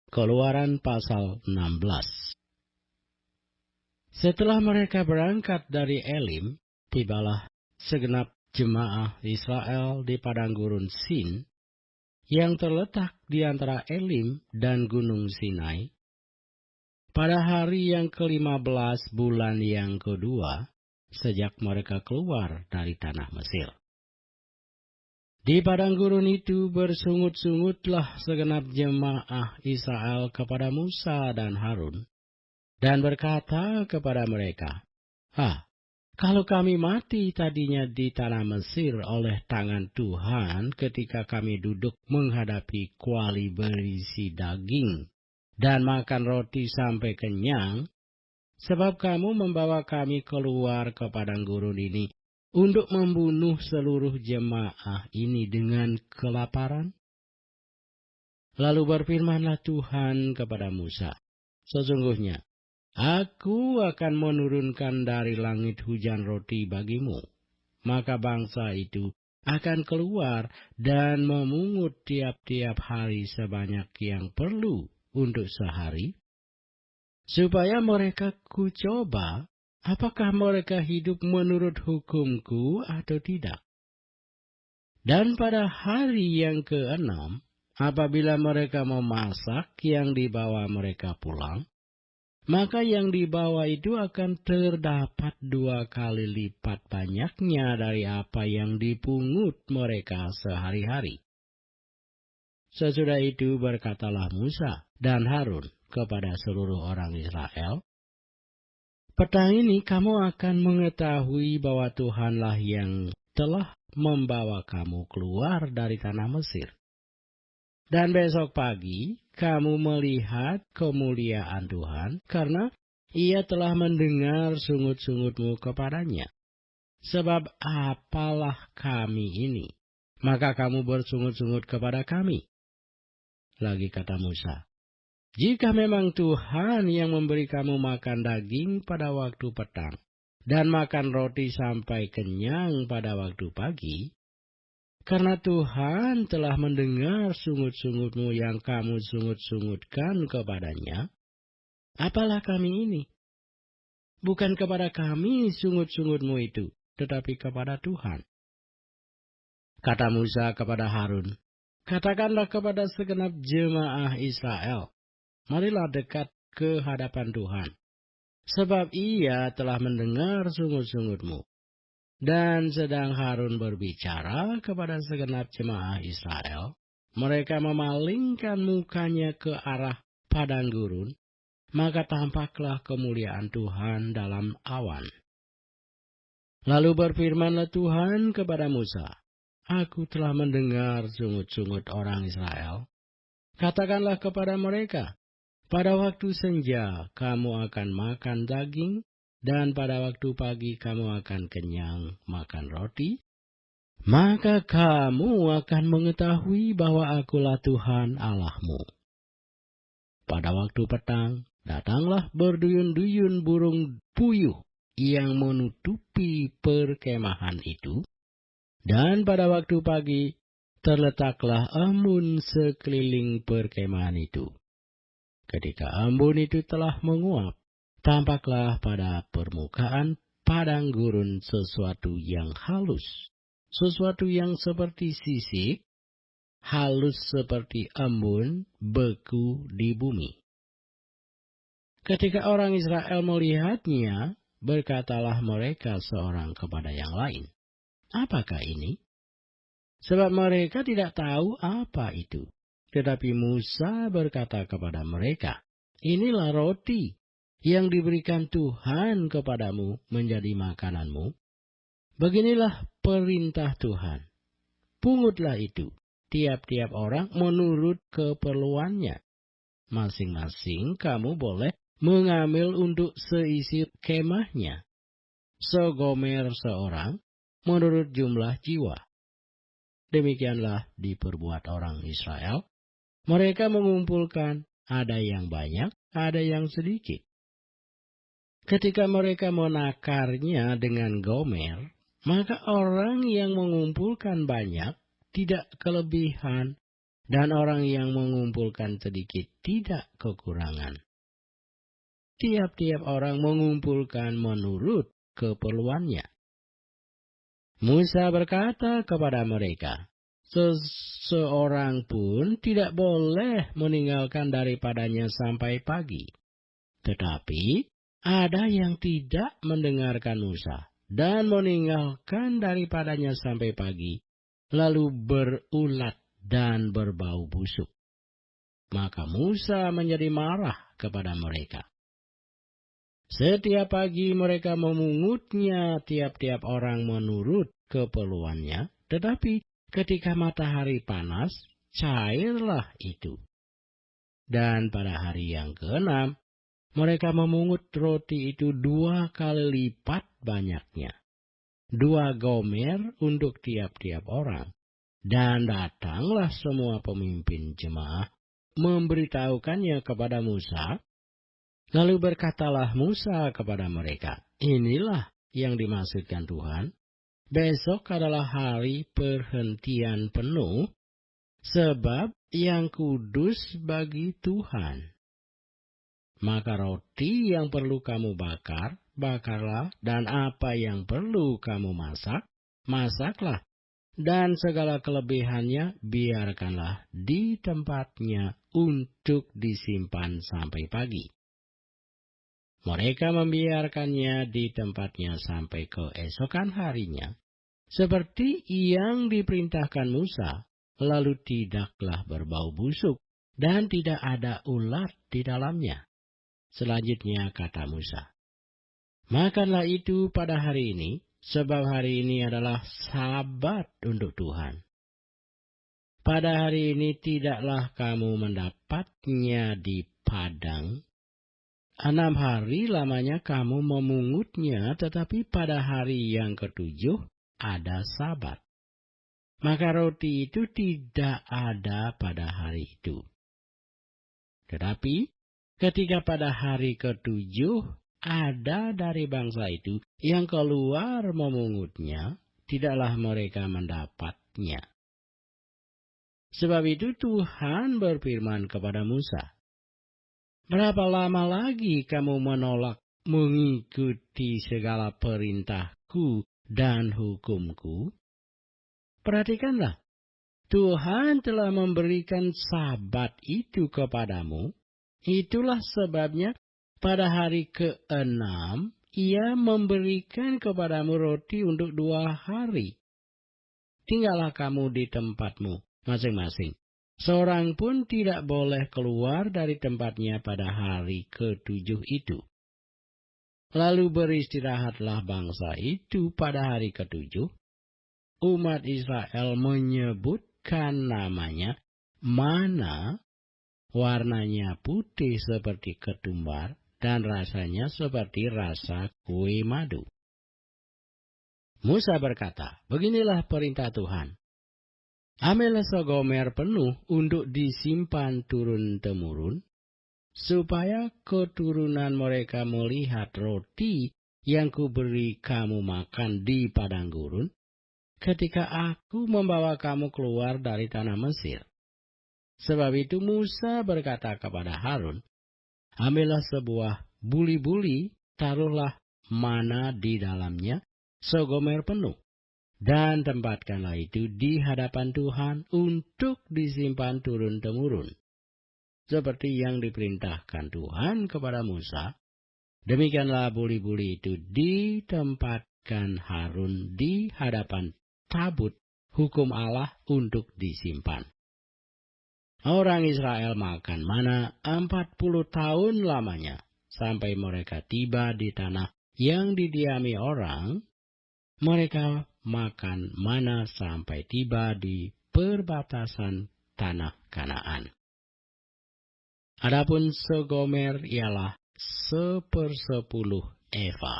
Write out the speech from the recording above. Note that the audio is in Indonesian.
Keluaran pasal 16. Setelah mereka berangkat dari Elim, tibalah segenap jemaah Israel di padang gurun Sin, yang terletak di antara Elim dan Gunung Sinai, pada hari yang ke-15 bulan yang kedua, sejak mereka keluar dari tanah Mesir. Di padang gurun itu bersungut-sungutlah segenap jemaah Israel kepada Musa dan Harun, dan berkata kepada mereka, kalau kami mati tadinya di tanah Mesir oleh tangan Tuhan ketika kami duduk menghadapi kuali berisi daging dan makan roti sampai kenyang, sebab kamu membawa kami keluar ke padang gurun ini untuk membunuh seluruh jemaah ini dengan kelaparan? Lalu berfirmanlah Tuhan kepada Musa, sesungguhnya Aku akan menurunkan dari langit hujan roti bagimu, maka bangsa itu akan keluar dan memungut tiap-tiap hari sebanyak yang perlu untuk sehari, supaya mereka kucoba apakah mereka hidup menurut hukumku atau tidak. Dan pada hari yang ke-6, apabila mereka memasak yang dibawa mereka pulang, maka yang dibawa itu akan terdapat 2 kali lipat banyaknya dari apa yang dipungut mereka sehari-hari. Sesudah itu berkatalah Musa dan Harun kepada seluruh orang Israel, petang ini kamu akan mengetahui bahwa Tuhanlah yang telah membawa kamu keluar dari tanah Mesir. Dan besok pagi kamu melihat kemuliaan Tuhan, karena Ia telah mendengar sungut-sungutmu kepadanya. Sebab apalah kami ini, maka kamu bersungut-sungut kepada kami. Lagi kata Musa, jika memang Tuhan yang memberi kamu makan daging pada waktu petang, dan makan roti sampai kenyang pada waktu pagi, karena Tuhan telah mendengar sungut-sungutmu yang kamu sungut-sungutkan kepadanya, apalah kami ini? Bukan kepada kami sungut-sungutmu itu, tetapi kepada Tuhan. Kata Musa kepada Harun, katakanlah kepada segenap jemaah Israel, marilah dekat ke hadapan Tuhan, sebab Ia telah mendengar sungut-sungutmu. Dan sedang Harun berbicara kepada segenap jemaah Israel, mereka memalingkan mukanya ke arah padang gurun, maka tampaklah kemuliaan Tuhan dalam awan. Lalu berfirmanlah Tuhan kepada Musa, Aku telah mendengar sungut-sungut orang Israel. Katakanlah kepada mereka, pada waktu senja kamu akan makan daging, dan pada waktu pagi kamu akan kenyang makan roti, maka kamu akan mengetahui bahwa Akulah Tuhan Allahmu. Pada waktu petang, datanglah berduyun-duyun burung puyuh yang menutupi perkemahan itu, dan pada waktu pagi terletaklah embun sekeliling perkemahan itu. Ketika embun itu telah menguap, tampaklah pada permukaan padang gurun sesuatu yang halus, sesuatu yang seperti sisik, halus seperti embun beku di bumi. Ketika orang Israel melihatnya, berkatalah mereka seorang kepada yang lain, apakah ini? Sebab mereka tidak tahu apa itu. Tetapi Musa berkata kepada mereka, inilah roti yang diberikan Tuhan kepadamu menjadi makananmu. Beginilah perintah Tuhan. Pungutlah itu, tiap-tiap orang menurut keperluannya. Masing-masing kamu boleh mengambil untuk seisi kemahnya. Segomer seorang menurut jumlah jiwa. Demikianlah diperbuat orang Israel. Mereka mengumpulkan, ada yang banyak, ada yang sedikit. Ketika mereka menakarnya dengan gomer, maka orang yang mengumpulkan banyak tidak kelebihan dan orang yang mengumpulkan sedikit tidak kekurangan. Tiap-tiap orang mengumpulkan menurut keperluannya. Musa berkata kepada mereka, seseorang pun tidak boleh meninggalkan daripadanya sampai pagi. Tetapi ada yang tidak mendengarkan Musa dan meninggalkan daripadanya sampai pagi, lalu berulat dan berbau busuk. Maka Musa menjadi marah kepada mereka. Setiap pagi mereka memungutnya tiap-tiap orang menurut keperluannya, tetapi ketika matahari panas, cairlah itu. Dan pada hari yang ke-6, mereka memungut roti itu 2 kali lipat banyaknya, 2 gomer untuk tiap-tiap orang. Dan datanglah semua pemimpin jemaah memberitahukannya kepada Musa. Lalu berkatalah Musa kepada mereka, inilah yang dimaksudkan Tuhan. Besok adalah hari perhentian penuh, sebab yang kudus bagi Tuhan. Maka roti yang perlu kamu bakar, bakarlah, dan apa yang perlu kamu masak, masaklah. Dan segala kelebihannya biarkanlah di tempatnya untuk disimpan sampai pagi. Mereka membiarkannya di tempatnya sampai keesokan harinya, seperti yang diperintahkan Musa, lalu tidaklah berbau busuk, dan tidak ada ulat di dalamnya. Selanjutnya kata Musa, makanlah itu pada hari ini, sebab hari ini adalah Sabat untuk Tuhan. Pada hari ini tidaklah kamu mendapatnya di padang. 6 hari lamanya kamu memungutnya, tetapi pada hari yang ke-7 ada Sabat. Maka roti itu tidak ada pada hari itu. Tetapi ketika pada hari ke-7 ada dari bangsa itu yang keluar memungutnya, tidaklah mereka mendapatnya. Sebab itu Tuhan berfirman kepada Musa, berapa lama lagi kamu menolak mengikuti segala perintahku dan hukumku? Perhatikanlah, Tuhan telah memberikan Sabat itu kepadamu. Itulah sebabnya pada hari ke-6 Ia memberikan kepadamu roti untuk 2 hari. Tinggallah kamu di tempatmu masing-masing. Seorang pun tidak boleh keluar dari tempatnya pada hari ke-7 itu. Lalu beristirahatlah bangsa itu pada hari ke-7. Umat Israel menyebutkan namanya Mana, warnanya putih seperti ketumbar, dan rasanya seperti rasa kue madu. Musa berkata, beginilah perintah Tuhan. Ambillah segomer penuh untuk disimpan turun-temurun, supaya keturunan mereka melihat roti yang kuberi kamu makan di padang gurun, ketika aku membawa kamu keluar dari tanah Mesir. Sebab itu Musa berkata kepada Harun, ambillah sebuah buli-buli, taruhlah mana di dalamnya, segomer penuh. Dan tempatkanlah itu di hadapan Tuhan untuk disimpan turun-temurun. Seperti yang diperintahkan Tuhan kepada Musa, demikianlah buli-buli itu ditempatkan Harun di hadapan tabut hukum Allah untuk disimpan. Orang Israel makan mana 40 tahun lamanya, sampai mereka tiba di tanah yang didiami orang. Mereka makan mana sampai tiba di perbatasan tanah Kanaan. Adapun segomer ialah 1/10 eva.